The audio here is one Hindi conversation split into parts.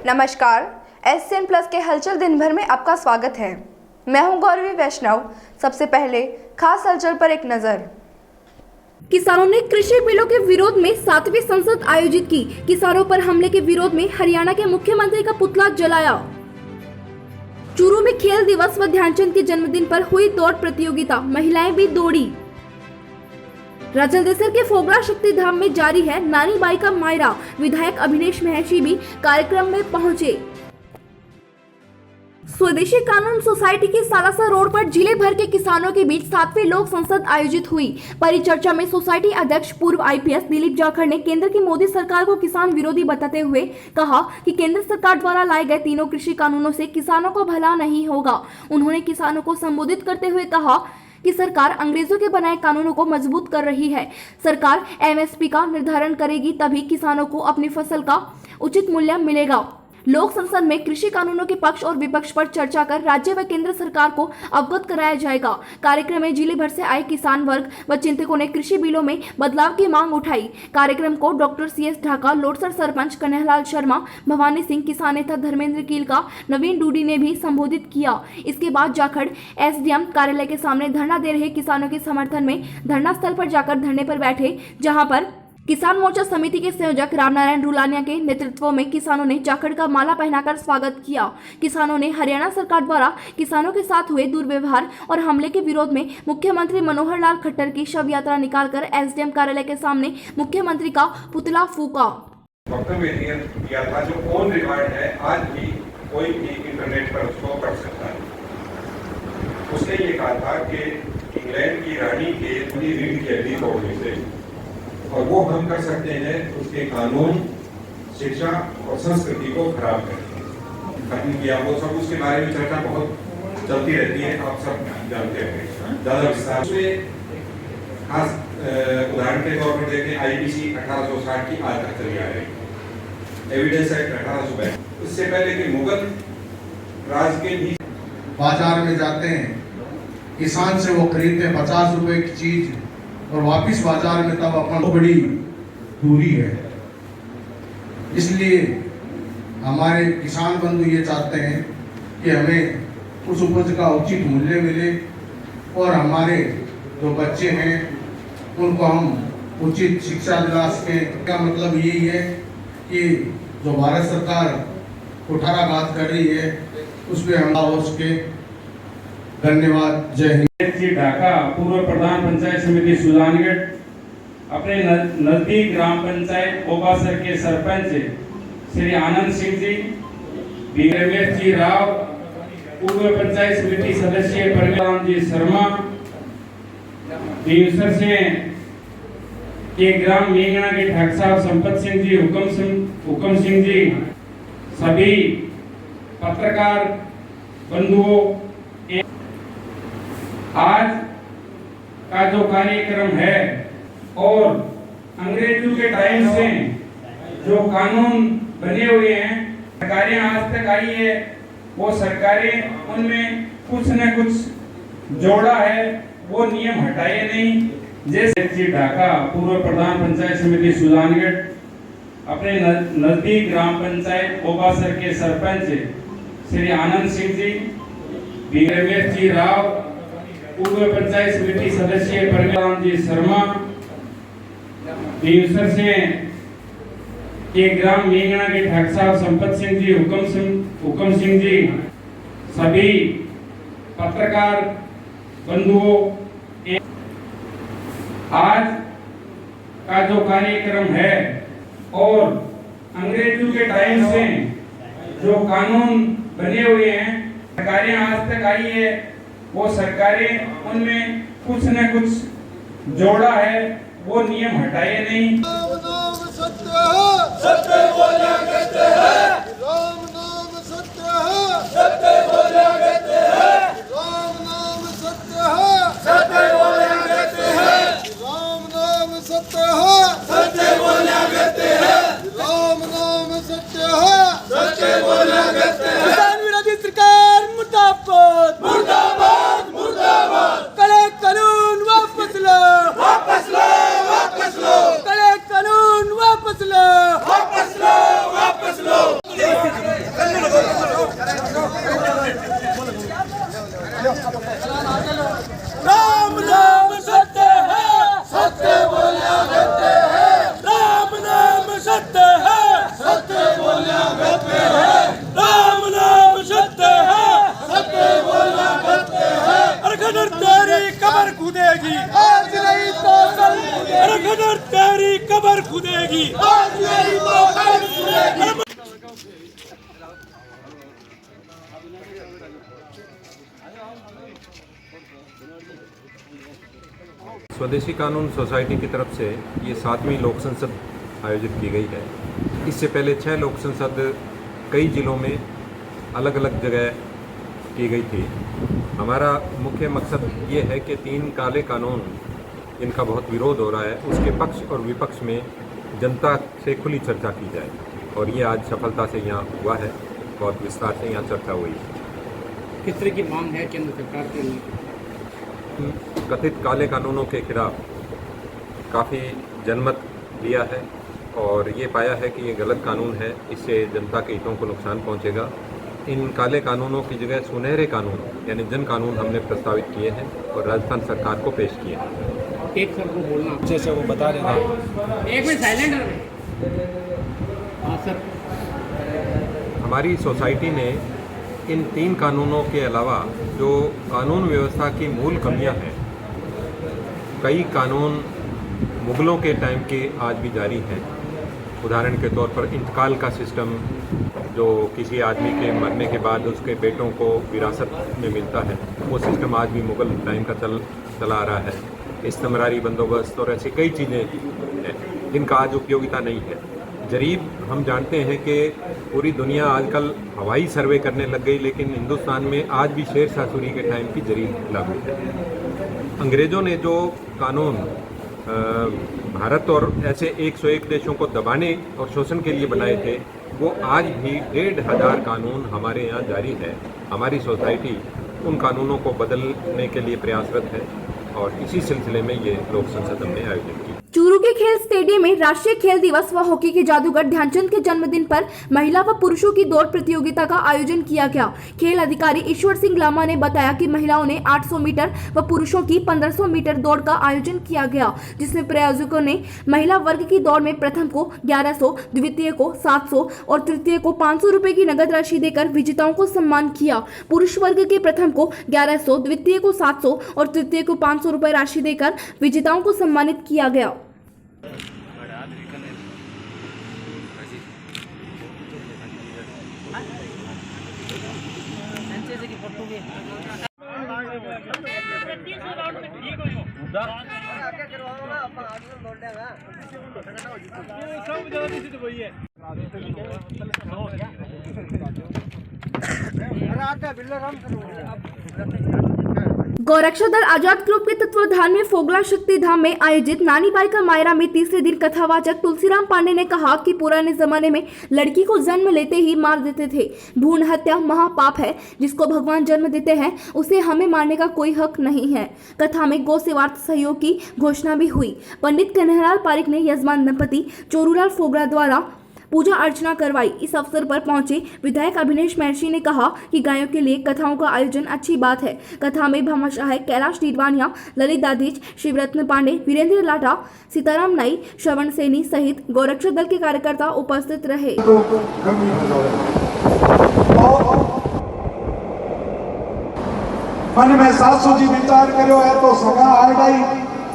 नमस्कार, SCN प्लस के हलचल दिन भर में आपका स्वागत है। मैं हूं गौरवी वैष्णव। सबसे पहले खास हलचल पर एक नजर। किसानों ने कृषि बिलों के विरोध में 7वीं संसद आयोजित की। किसानों पर हमले के विरोध में हरियाणा के मुख्यमंत्री का पुतला जलाया। चूरू में खेल दिवस व ध्यानचंद के जन्मदिन पर हुई दौड़ प्रतियोगिता, महिलाएं भी दौड़ी। राजलदेसर के फोगड़ा शक्ति धाम में जारी है नानी बाई का मायरा। विधायक अभिनेश महर्षि भी कार्यक्रम में पहुंचे। स्वदेशी कानून सोसाइटी के सालासर रोड पर जिले भर के किसानों के बीच 7वीं लोक संसद आयोजित हुई। परिचर्चा में सोसाइटी अध्यक्ष पूर्व IPS दिलीप जाखड़ ने केंद्र की मोदी सरकार को किसान विरोधी बताते हुए कहा कि केंद्र सरकार द्वारा लाए गए तीनों कृषि कानूनों से किसानों को भला नहीं होगा। उन्होंने किसानों को संबोधित करते हुए कहा कि सरकार अंग्रेजों के बनाए कानूनों को मजबूत कर रही है। सरकार MSP का निर्धारण करेगी, तभी किसानों को अपनी फसल का उचित मूल्य मिलेगा। लोक संसद में कृषि कानूनों के पक्ष और विपक्ष पर चर्चा कर राज्य व केंद्र सरकार को अवगत कराया जाएगा। कार्यक्रम में जिले भर से आए किसान वर्ग व चिंतकों ने कृषि बिलों में बदलाव की मांग उठाई। कार्यक्रम को डॉक्टर CS ढाका, लोटसर सरपंच कन्हैयालाल शर्मा, भवानी सिंह, किसान नेता धर्मेंद्र कीलका, नवीन डूडी ने भी संबोधित किया। इसके बाद जाखड़ SDM कार्यालय के सामने धरना दे रहे किसानों के समर्थन में धरना स्थल पर जाकर धरने पर बैठे, जहाँ पर किसान मोर्चा समिति के संयोजक रामनारायण रुलानिया के नेतृत्व में किसानों ने जाखड़ का माला पहनाकर स्वागत किया। किसानों ने हरियाणा सरकार द्वारा किसानों के साथ हुए दुर्व्यवहार और हमले के विरोध में मुख्यमंत्री मनोहर लाल खट्टर की शव यात्रा निकालकर SDM कार्यालय के सामने मुख्यमंत्री का पुतला फूका। किया था जो ऑन रिकॉर्ड है, आज भी कोई भी इंटरनेट पर उसको पढ़ सकता है। उसने ये कहा था कि इंग्लैंड की रानी के रीढ़ की हड्डी तोड़ने से, और वो हम कर सकते हैं उसके कानून, शिक्षा और संस्कृति को खराब करके खत्म किया। वो सब उसके बारे में चर्चा बहुत चलती रहती है, आप सब जानते हैं ज्यादा विस्तार में। खास उदाहरण के तौर पर देखें, IPC 1860 की आज तक चली आ रही, एविडेंस एक्ट 1862। इससे पहले के मुगल राज के भी बाजार में जाते हैं, किसान से वो खरीदते हैं 50 रुपए की चीज और वापिस बाजार में तब अपन बड़ी दूरी है। इसलिए हमारे किसान बंधु ये चाहते हैं कि हमें उस उपज का उचित मूल्य मिले और हमारे जो बच्चे हैं उनको हम उचित शिक्षा दिला सकें। क्या मतलब यही है कि जो भारत सरकार कुठाराघात कर रही है उस पर हम हो सके। धन्यवाद। जय हिंद। ढाका, पूर्व प्रधान पंचायत समिति सुजानगढ़, अपने नजदीक ग्राम पंचायत ओबासर के सरपंच श्री आनंद सिंह जी, रमेश जी राव, पूर्व पंचायत समिति सदस्य परमेश्वर जी शर्मा, भीमसर से के ग्राम मेंगना के ठाक साहब संपत सिंह जी, हुकम सिंह जी, सभी पत्रकार बंधुओं, आज का जो कार्यक्रम है और अंग्रेजों के टाइम से जो कानून बने हुए हैं, सरकारें आज तक आई है, वो सरकारें उनमें कुछ न कुछ जोड़ा है, वो नियम हटाए नहीं। जैसे ढाका, पूर्व प्रधान पंचायत समिति सुजानगढ़, अपने नजदीक ग्राम पंचायत ओबासर के सरपंच श्री आनंद सिंह जी, रमेश जी राव, पूर्व पंचायत समिति सदस्य परमेश्वर जी शर्मा, भीमसर से के ग्राम मेंगना के ठाक साहब संपत सिंह जी, हुकम सिंह जी, सभी पत्रकार बंधुओं, आज का जो कार्यक्रम है और अंग्रेजों के टाइम से जो कानून बने हुए हैं, सरकारें आज तक आई है, वो सरकारें उनमें कुछ न कुछ जोड़ा है, वो नियम हटाए नहीं। राम नाम सत्य है, सत्य बोला करते हैं। राम नाम सत्य है, सत्य बोला करते हैं। राम नाम सत्य है, सत्य बोला करते हैं। राम नाम सत्य है, सत्य बोला करते हैं। राम नाम सत्य है, सत्य बोला करते हैं। किसान विरोधी सरकार मुर्दाबाद, मुर्दाबाद, मुर्दाबाद। कड़े कानून वापस लो, वापस लो, वापस लो। कड़े कानून वापस लो, वापस लो, वापस लो। खुदेगी, आज नहीं तो कल खुदेगी, अरे गदर तेरी कब्र खुदेगी, आज नहीं तो कल खुदेगी। स्वदेशी कानून सोसाइटी की तरफ से ये 7वीं लोक संसद आयोजित की गई है। इससे पहले 6 लोक संसद कई जिलों में अलग अलग जगह की गई थी। हमारा मुख्य मकसद ये है कि 3 काले कानून जिनका बहुत विरोध हो रहा है उसके पक्ष और विपक्ष में जनता से खुली चर्चा की जाए, और ये आज सफलता से यहाँ हुआ है। बहुत विस्तार से यहाँ चर्चा हुई है। किस तरह की मांग है केंद्र सरकार के लिए? कथित काले कानूनों के खिलाफ काफ़ी जनमत लिया है और ये पाया है कि ये गलत कानून है, इससे जनता के हितों को नुकसान पहुंचेगा। इन काले कानूनों की जगह सुनहरे कानून यानी जन कानून हमने प्रस्तावित किए हैं और राजस्थान सरकार को पेश किए हैं। एक सर को बोलना जैसे वो बता रहे हैं। एक मिनट साइलेंट रहे। हाँ सर, हमारी सोसाइटी ने इन 3 कानूनों के अलावा जो कानून व्यवस्था की मूल कमियां हैं, कई कानून मुगलों के टाइम के आज भी जारी हैं। उदाहरण के तौर पर इंतकाल का सिस्टम, जो किसी आदमी के मरने के बाद उसके बेटों को विरासत में मिलता है, वो सिस्टम आज भी मुगल टाइम का चला आ रहा है। इस्तमरारी बंदोबस्त और ऐसी कई चीज़ें हैं जिनका आज उपयोगिता नहीं है। जरीब, हम जानते हैं कि पूरी दुनिया आजकल हवाई सर्वे करने लग गई, लेकिन हिंदुस्तान में आज भी शेर शाह सूरी के टाइम की जरीब लागू है। अंग्रेज़ों ने जो कानून भारत और ऐसे 101 देशों को दबाने और शोषण के लिए बनाए थे, वो आज भी 1500 कानून हमारे यहाँ जारी है। हमारी सोसाइटी उन कानूनों को बदलने के लिए प्रयासरत है और इसी सिलसिले में ये लोक संसद हमने आयोजित की। चूरू के खेल स्टेडियम में राष्ट्रीय खेल दिवस व हॉकी के जादूगर ध्यानचंद के जन्मदिन पर महिला व पुरुषों की दौड़ प्रतियोगिता का आयोजन किया गया। खेल अधिकारी ईश्वर सिंह लामा ने बताया कि महिलाओं ने 800 मीटर व पुरुषों की 1500 मीटर दौड़ का आयोजन किया गया, जिसमें प्रायोजकों ने महिला वर्ग की दौड़ में प्रथम को 1100, द्वितीय को 700 और तृतीय को 500 रुपए की नगद राशि देकर विजेताओं को सम्मान किया। पुरुष वर्ग के प्रथम को 1100, द्वितीय को 700 और तृतीय को 500 रुपए राशि देकर विजेताओं को सम्मानित किया गया। गौरक्षा दल आजाद ग्रुप के तत्वाधान में फोगला शक्ति धाम में आयोजित नानी बाई का मायरा में तीसरे दिन कथावाचक तुलसीराम पांडे ने कहा कि पुराने जमाने में लड़की को जन्म लेते ही मार देते थे। भ्रूण हत्या महापाप है। जिसको भगवान जन्म देते हैं उसे हमें मारने का कोई हक नहीं है। कथा में गौ सेवार्थ सहयोग की घोषणा भी हुई। पंडित कन्हैयालाल पारिक ने यजमान दंपति चोरूलाल फोगला द्वारा पूजा अर्चना करवाई। इस अवसर पर पहुंचे विधायक अभिनेश महर्षि ने कहा कि गायों के लिए कथाओं का आयोजन अच्छी बात है। कथा में भामाशाह कैलाश डीडवानिया, ललित दाधीच, शिवरत्न पांडे, वीरेंद्र लाटा, सीताराम नाई, श्रवण सैनी सहित गौरक्षा दल के कार्यकर्ता उपस्थित रहे। मन में सासू जी विचार करो है तो सगा आएगा ही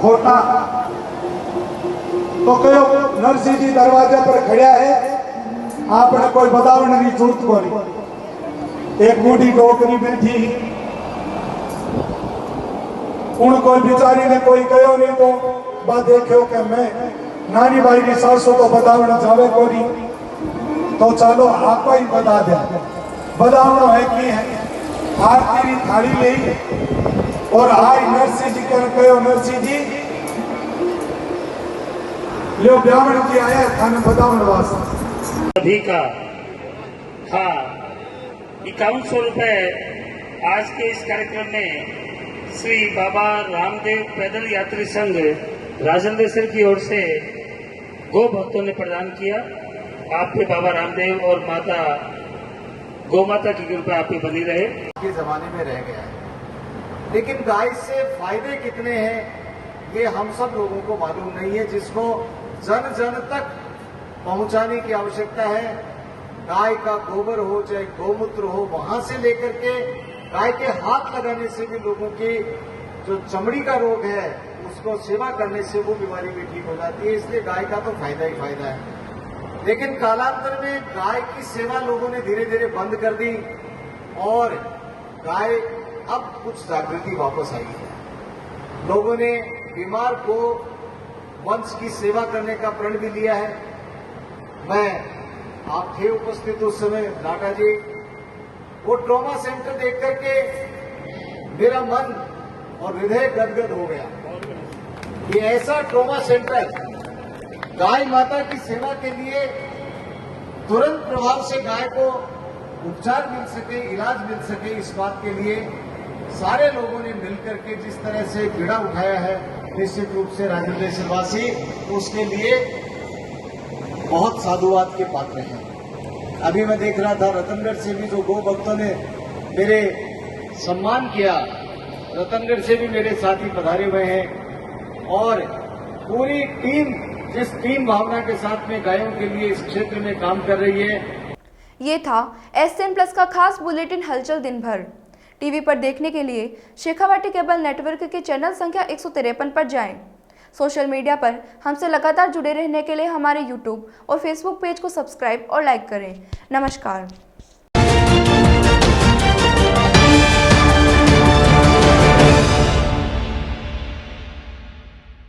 खोटा। तो कहो नरसिंह जी दरवाजे पर खड़ा है, आपने कोई बतावने की जरूरत को नहीं। एक बूढ़ी डोकरी बैठी, उनको बिचारी ने कोई कहो नहीं तो बात देखो कि मैं नानी बाई की सासू को बतावने जावे को नहीं, तो चलो आप ही बता दे। बतावना है कि आरती की थाली ले और आज नरसिंह जी कहो नरसिंह जी लो ब्राह्मण जी आया खाने बतावने वास्ते सभी का। हाँ, 5100 रुपए आज के इस कार्यक्रम में श्री बाबा रामदेव पैदल यात्री संघ राजनदेसर की ओर से गौ भक्तों ने प्रदान किया। आप पे बाबा रामदेव और माता गौ माता की कृपा आप पे बनी रहे। के जमाने में रह गया है, लेकिन गाय से फायदे कितने हैं ये हम सब लोगों को मालूम नहीं है, जिसको जन जन तक पहुंचाने की आवश्यकता है। गाय का गोबर हो चाहे गौमूत्र हो, वहां से लेकर के गाय के हाथ लगाने से भी लोगों की जो चमड़ी का रोग है उसको सेवा करने से वो बीमारी भी ठीक हो जाती है। इसलिए गाय का तो फायदा ही फायदा है। लेकिन कालांतर में गाय की सेवा लोगों ने धीरे धीरे बंद कर दी और गाय अब कुछ जागृति वापस आई है। लोगों ने बीमार को वंश की सेवा करने का प्रण भी लिया है। मैं आप थे उपस्थित उस समय नाटा जी, वो ट्रॉमा सेंटर देख करके मेरा मन और हृदय गदगद हो गया कि ऐसा ट्रॉमा सेंटर गाय माता की सेवा के लिए तुरंत प्रभाव से गाय को उपचार मिल सके, इलाज मिल सके, इस बात के लिए सारे लोगों ने मिलकर के जिस तरह से बीड़ा उठाया है, निश्चित रूप से राजेंद्र सिरवासी उसके लिए बहुत साधुवाद के पात्र हैं। अभी मैं देख रहा था रतनगढ़ से भी जो गो भक्तों ने मेरे सम्मान किया, रतनगढ़ से भी मेरे साथी पधारे हुए हैं और पूरी टीम जिस टीम भावना के साथ में गायों के लिए इस क्षेत्र में काम कर रही है। ये था SN प्लस का खास बुलेटिन हलचल दिन भर। टीवी पर देखने के लिए शेखावाटी केबल नेटवर्क के चैनल संख्या 153 पर जाएं। सोशल मीडिया पर हमसे लगातार जुड़े रहने के लिए हमारे YouTube और Facebook पेज को सब्सक्राइब और लाइक करें। नमस्कार।